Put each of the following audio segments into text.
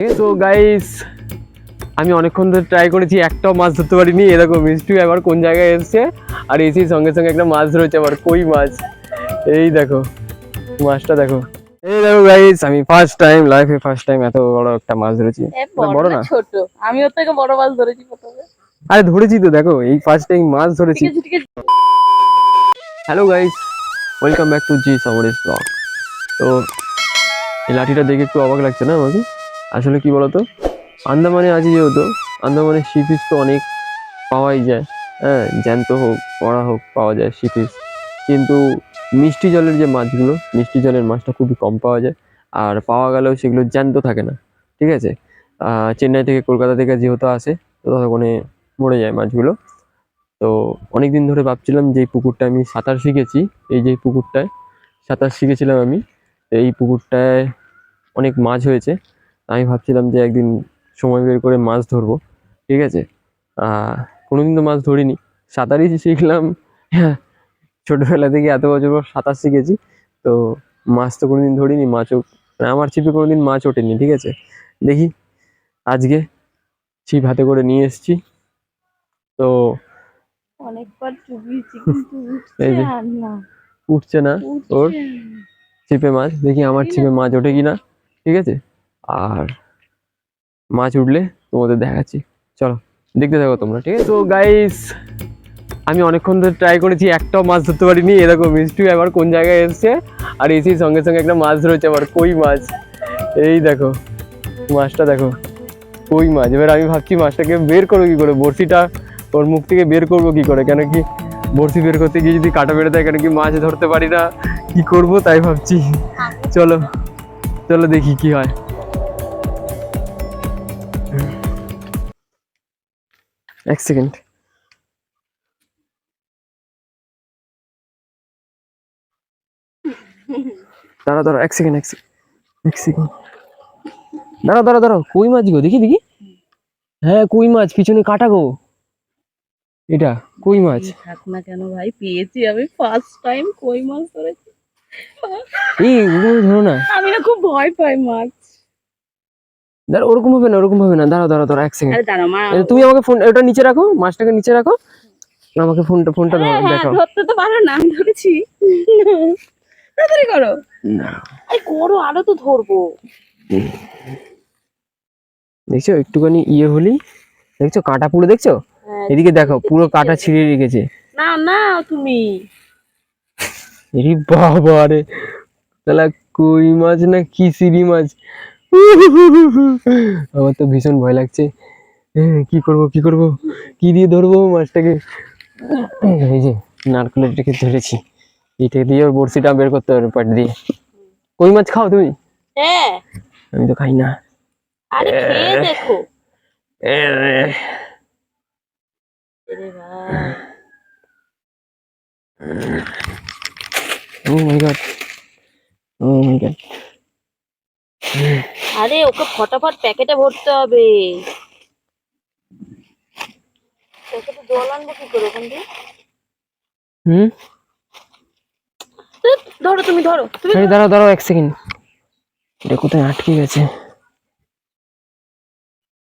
তো গাইস আমি অনেকক্ষণ ধরে ট্রাই করেছি, একটাও মাছ ধরতে পারিনি। এরকম মিষ্টি আবার কোন জায়গায় এসছে আর এসেই সঙ্গে সঙ্গে একটা মাছ ধরেছে, আবার কই মাছ। এই দেখো মাছটা দেখো, এই দেখো গাইস, আমি ফার্স্ট টাইম লাইফে এত বড় একটা মাছ ধরেছি। বড় না ছোট, আমি ওর থেকে বড় মাছ ধরেছি প্রথমে। আরে ধরেছি তো, দেখো এই ফার্স্ট টাইম মাছ ধরেছি। ঠিক আছে। Hello guys, welcome back to জি সামরিস ব্লগ। তো এই লাঠিটা দেখে একটু অবাক লাগছে না আমাকে? আসলে কি বলতো, আন্দামানে আছি যেহেতু, আন্দামানে সি ফিশ তো অনেক পাওয়াই যায়। হ্যাঁ, জ্যান্ত হোক পড়া হোক পাওয়া যায় সি ফিশ, কিন্তু মিষ্টি জলের যে মাছগুলো, মিষ্টি জলের মাছটা খুবই কম পাওয়া যায়। আর পাওয়া গেলেও সেগুলো জ্যান্ত থাকে না, ঠিক আছে। চেন্নাই থেকে কলকাতা থেকে যেহেতু আসে, তো ততক্ষণে মরে যায় মাছগুলো। তো অনেকদিন ধরে ভাবছিলাম যে এই পুকুরটা আমি সাঁতার শিখেছি, এই যে পুকুরটায় সাঁতার শিখেছিলাম আমি, এই পুকুরটায় অনেক মাছ হয়েছে। আমি ভাবছিলাম যে একদিন সময় বের করে মাছ ধরবো, ঠিক আছে। কোনোদিন তো মাছ ধরিনি, সাঁতারই শিখলাম। হ্যাঁ, ছোটবেলা থেকে এত বছর পর সাঁতার শিখেছি, তো মাছ তো কোনোদিন ধরিনি। মাছও মানে আমার ছিপে কোনোদিন মাছ ওঠেনি, ঠিক আছে। দেখি আজকে ছিপ হাতে করে নিয়ে এসেছি। তো অনেকবার চুবিয়েছি কিন্তু এই উঠছে যে আর না, উঠছে না ওর উঠছে না। ছিপে মাছ, দেখি আমার ঠিক ছিপে আছে। মাছ ওঠে কিনা, ঠিক আছে। আর মাছ উঠলে তোমাদের দেখাচ্ছি, চলো দেখতে থাকো তোমরা, ঠিক আছে। তো গাইস আমি অনেকক্ষণ ধরে ট্রাই করেছি, একটাও মাছ ধরতে পারিনি। এরকম মিষ্টি আবার কোন জায়গায় এসছে আর এসেই সঙ্গে সঙ্গে একটা মাছ ধরেছে, আবার কই মাছ। এই দেখো মাছটা দেখো, কই মাছ। এবার আমি ভাবছি মাছটাকে বের করবো কি করে, বড়শিটা ওর মুখ থেকে বের করবো কি করে, কেন কি বড়শি বের করতে গিয়ে যদি কাটা বেড়ে দেয়, কেন কি মাছ ধরতে পারি না, কি করব তাই ভাবছি। চলো চলো দেখি কি হয়। এক সেকেন্ড, দাঁড়া দাঁড়া, এক সেকেন্ড, এক সেকেন্ড, দাঁড়াও দাঁড়াও দাঁড়াও, কই মাছ গো, দেখি দেখি। হ্যাঁ কই মাছ, পিছনে কাটা গো, এটা কই মাছ। থাক না কেন ভাই, পেয়েছি আমি ফার্স্ট টাইম কই মাছ ধরেছি। এই ওরকম ধরো না, আমি না খুব ভয় পাই মাছ। দাঁড়া ওরকম হবে না, ওরকম হবে না, দাঁড়াও দাঁড়াও দাঁড়াও এক সেকেন্ড। আরে দাঁড়া মা। তুমি আমাকে ফোন ওটা নিচে রাখো, মাছটাকে নিচে রাখো, আমাকে ফোনটা হ্যাঁ হ্যাঁ, দেখাও। ধরতে তো পারো না, আমি ধরেছি। তাড়াতাড়ি করো, আরে করো, আরো তো ধরবো। দেখছো একটুখানি ইয়ে হলি, দেখছো কাটা পুরো, দেখছো হ্যাঁ, এদিকে দেখো, পুরো কাটা ছিঁড়ে রেখেছে। না না তুমি। এরি বাবা রে, তাহলে কই মাছ না কি চিংড়ি মাছ। আমার তো ভীষণ ভয় লাগছে। কি করব কি করব, কি দিয়ে ধরবো মাছটাকে। এই যে নারকেলের থেকে ধরেছি, এটা দিয়ে ওর বড়শিটা বের করতে হবে পাট দিয়ে। কই মাছ খাও তুমি? হ্যাঁ, আমি তো খাই না। আরে খেয়ে দেখো। ও আরে ভাই, মাই গড, ও মাই গড। আরে ওকে ফটাফট প্যাকেটে ভরতে হবে। প্যাকেটে জল আনবো কি করে ওখান দিয়ে? হুম, ধরো তুমি, ধরো তুমি। আরে দাঁড়াও দাঁড়াও এক সেকেন্ড, এটা কোথায় আটকে গেছে,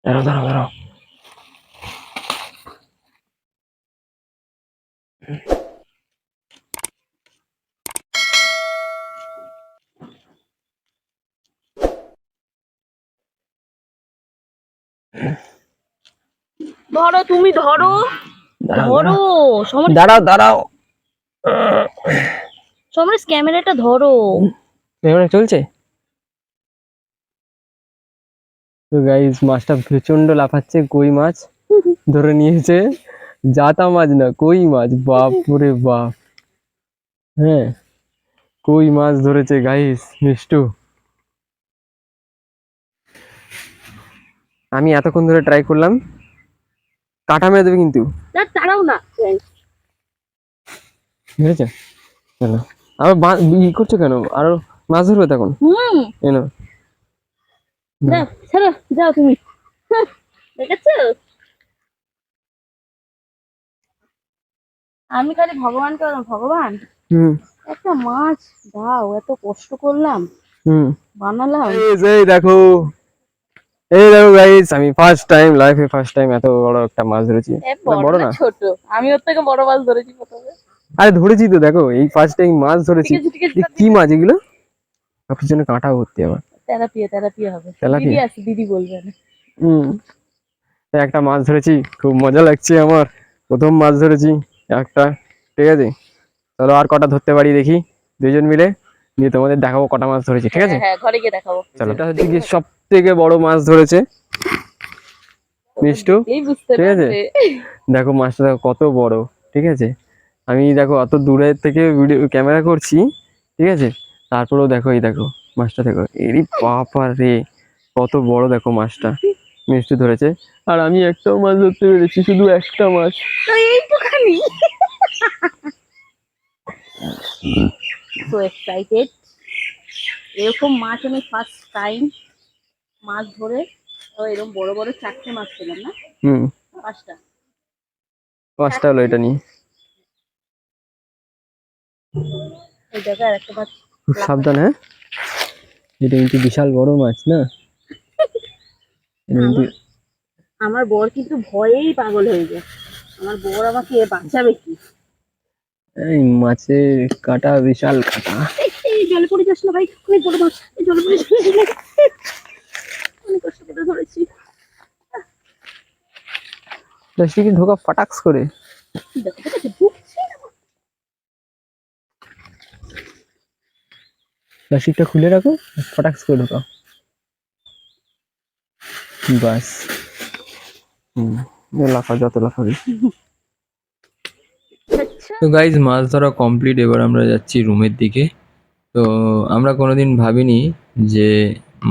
দাঁড়াও দাঁড়াও দাঁড়াও। ধরো তুমি, ধরো দাঁড়াও ধরো। দাঁড়াও দাঁড়াও, সমরেশ ক্যামেরাটা ধরো। ক্যামেরা চলছে। তো গাইস মাছটা প্রচন্ড লাফাচ্ছে, কই মাছ ধরে নিয়েছে, জাতা মাছ না কই মাছ, বাপ রে বাপ। হ্যাঁ কই মাছ ধরেছে গাইস মিষ্টু। আমি এতক্ষণ ধরে ট্রাই করলাম, কাটা মেরে দেবে কিন্তু। দাঁড়াও না। বুঝেছো, চলো আবার ই করছো কেন, আরো মাছ ধরবে তখন। হুম, এনো যাও চলো, যাও তুমি। দেখেছো, আমি খালি ভগবানকে বললাম, ভগবান হুম একটা মাছ দাও, এত কষ্ট করলাম হুম, বানালাম। এই দেখো এই দেখো গাইস, আমি ফার্স্ট টাইম লাইফে এত বড় একটা মাছ ধরেছি। বড় না, ছোট, আমি ওর থেকে বড় মাছ ধরেছি প্রথমে। আরে ধরেছি তো, দেখো এই ফার্স্ট টাইম মাছ ধরেছি। ঠিক আছে ঠিক আছে, এ কি মাছ এগুলো? আর পিছনে কাঁটা ভর্তি আবার। তেলাপিয়া তেলাপিয়া হবে। তেলাপিয়া? দিদি আছে, দিদি বলবেন। হুম। এই একটা মাছ ধরেছি, খুব মজা লাগছে আমার, প্রথম মাছ ধরেছি একটা। ঠিক আছে, চলো আর কটা ধরতে পারি দেখি দুজন মিলে, নিয়ে তোমাদের দেখাবো কটা মাছ ধরেছি। ঠিক আছে, হ্যাঁ হ্যাঁ, ঘরে গিয়ে দেখাবো। চলো। এটা হচ্ছে কি সব থেকে বড় মাছ ধরেছে মিষ্টু। এই বুঝতে ঠিক আছে, পারবে। দেখো মাছটা দেখো কত বড়। ঠিক আছে, আমি দেখো অত দূরে থেকে ভিডিও ক্যামেরা করছি। ঠিক আছে, তারপরেও দেখো, এই দেখো মাছটা দেখো, এরই বাবা রে, কত বড় দেখো মাছটা মিষ্টি ধরেছে। আর আমি একটাও মাছ ধরতে পেরেছি, শুধু একটা মাছ। তো এইটুখানি। সো এক্সাইটেড, এরকম মাছ আমি ফার্স্ট টাইম মাছ ধরে। ও এরকম বড় বড় 4টে মাছ পেলাম না, হুম, 5টা। মাছটা হলো এটা নিয়ে। এই দেখো আর একটা মাছ। খুব সাবধান, হ্যাঁ, এটা কিন্তু বিশাল বড় মাছ না, এটা কিন্তু। আমার আমার বর কিন্তু ভয়েই পাগল হয়ে যায়। আমার বর আমাকে বাঁচাবে কি? এই মাছের কাটা বিশাল কাটা। এই জলে পড়ে যাস না ভাই, অনেক বড় মাছ, এই জলে পড়ে যাস না। অনেক কষ্ট করে ধরেছি। প্লাস্টিকে ঢোকা ফাটাক্স করে। দেখো ঠিক আছে, ঢুকছে না। প্লাস্টিকটা খুলে রাখো, ফাটাক্স করে ঢোকাও, বাস। হুম, লাফা যত লাফাবি। আচ্ছা, তো গাইজ মাছ ধরা কমপ্লিট, এবার আমরা যাচ্ছি রুমের দিকে। তো আমরা কোনোদিন ভাবিনি যে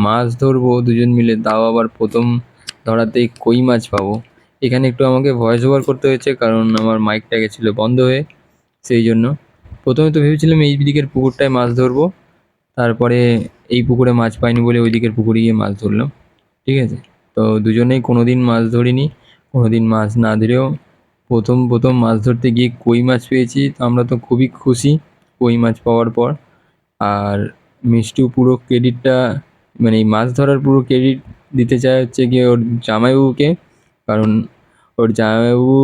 মাছ ধরবো দুজন মিলে, তাও আবার প্রথম ধরাতেই কই মাছ পাবো। এখানে একটু আমাকে ভয়েস ওভার করতে হয়েছে, কারণ আমার মাইকটা গেছিলো বন্ধ হয়ে, সেই জন্য। প্রথমে তো ভেবেছিলাম এই দিকের পুকুরটায় মাছ ধরবো, তারপরে এই পুকুরে মাছ পাইনি বলে ওই দিকের পুকুরে গিয়ে মাছ ধরলাম। ঠিক আছে, তো দুজনেই কোনোদিন মাছ ধরিনি, কোনোদিন মাছ না ধরেও প্রথম প্রথম মাছ ধরতে গিয়ে কই মাছ পেয়েছি, তো আমরা তো খুবই খুশি কই মাছ পাওয়ার পর। আর মিষ্টু পুরো ক্রেডিটটা, মানে এই মাছ ধরার পুরো ক্রেডিট দিতে চায় হচ্ছে গিয়ে ওর জামাইবাবুকে, কারণ ওর জামাইবাবু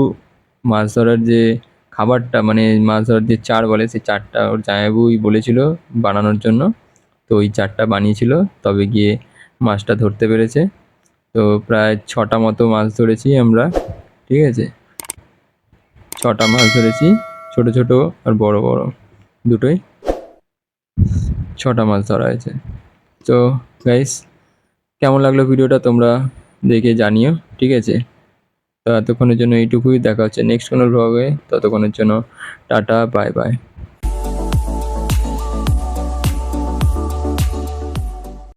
মাছ ধরার যে খাবারটা, মানে মাছ ধরার যে চার বলে, সেই চারটা ওর জামাইবাবুই বলেছিল বানানোর জন্য। তো ওই চারটা বানিয়েছিল, তবে গিয়ে মাছটা ধরতে পেরেছে। তো প্রায় 6টা মতো মাছ ধরেছি আমরা। ঠিক আছে, 6টা মাছ ধরেছি, ছোট ছোট আর বড় বড় দুটোই, 6টা মাছ ধরা হয়েছে। তো গাইস, কেমন লাগলো ভিডিওটা তোমরা দেখে জানিও। ঠিক আছে, তো এতক্ষণের জন্য এইটুকুই, দেখা হচ্ছে নেক্সট কোনো ব্লগে, ততক্ষণের জন্য টাটা, বাই বাই।